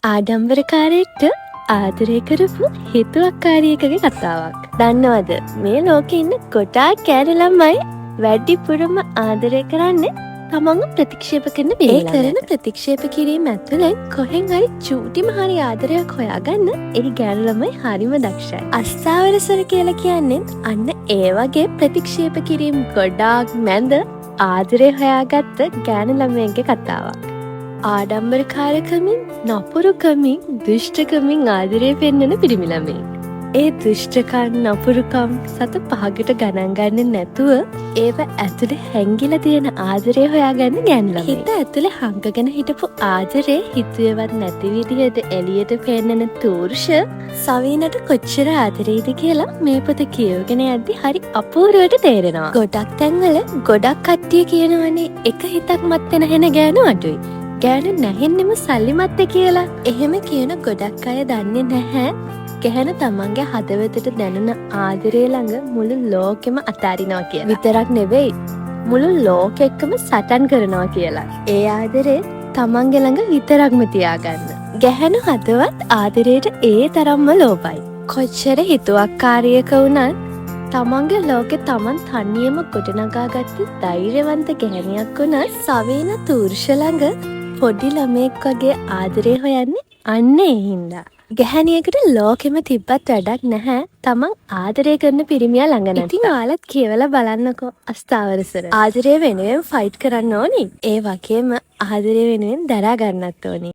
ආඩම්බරකාරයෙක්ට ආදරය කරපු හිතුවක්කාරියකගේ කතාවක්. දන්නවද මේ ලෝකේ ඉන්න ගොඩාක් කෑලි ළමයි වැඩිපුරම ආදරය කරන්නේ තමන්ව ප්‍රතික්ෂේප කරන පිළිවෙලට. ඒ කරන ප්‍රතික්ෂේප කිරීම ඇතුළෙන් කොහෙන් හරි චූටිම හරි ආදරයක් හොයාගන්න ඒ ගෑනු ළමයි හරිම දක්ෂයි. අස්ථාවරසර කියලා කියන්නේ අන්න ඒ වගේ ප්‍රතික්ෂේප කිරීම ගොඩාක් මැද ආදරය හොයාගත්ත ගෑනු ළමයෙක්ගේ කතාවක්. ආඩම්බරකාරකමින් නපුරුකමින් දුෂ්ටකමින් ආදරය පෙන්වන පිරිමි ළමයි. ඒ දුෂ්ටකම් නපුරුකම් සත පහකට ගණන් ගන්නේ නැතුව ඒව ඇතුලේ හැංගිලා තියෙන ආදරය හොයාගන්න ගෑනු ළමයි. හිත ඇතුලේ හංගගෙන හිටපු ආදරේ හිතුවේවත් නැති විදිහට එළියට පෙන්නන තෝර්ෂ සවීනට කොච්චර ආදරේද කියලා මේ පොත කියවගෙන යද්දි හරි අපූර්වවට තේරෙනවා. ගොඩක් තැන්වල ගොඩක් කට්ටිය කියනවනේ එක හිතක් මත් වෙන හැන ගෑනු අඩුයි. ගෑනු නැහෙන්නෙම සල්ලිමත්ද කියලා. එහෙම කියන ගොඩක් අය දන්නේ නැහැ ගැහැණු තමන්ගේ හදවතට දැනුණ ආදරය ළඟ මුළු ලෝකෙම අතාරිනවා කියලා. විතරක් නෙවෙයි මුළු ලෝකෙකම සටන් කරනවා කියලා. ඒ ආදරේ තමන්ගේ ළඟ විතරක්ම තියාගන්න. ගැහැණු හදවත් ආදරයට ඒ තරම්ම ලෝභයි. කොච්චර හිතුවක්කාරියක වුණත් තමන්ගේ ලෝකෙ තමන් තනියම ගොඩනගාගත්ත ධෛර්යවන්ත ගැහැණියක් වුණත් සවීන තූර්ෂ ළඟ පොඩි ළමෙක් වගේ ආදරය හොයන්නේ අන්න ඒ හින්දා. ගැහැණියකට ලෝකෙම තිබ්බත් වැඩක් නැහැ තමන් ආදරය කරන පිරිමියා ළඟ නැත්නම්. ඉතින් ඔයාලත් කියවලා බලන්නකෝ අස්ථාවරසර. ආදරය වෙනුවෙන් ෆයිට් කරන්න ඕනි. ඒ වගේම ආදරය වෙනුවෙන් දරා ගන්නත් ඕනි.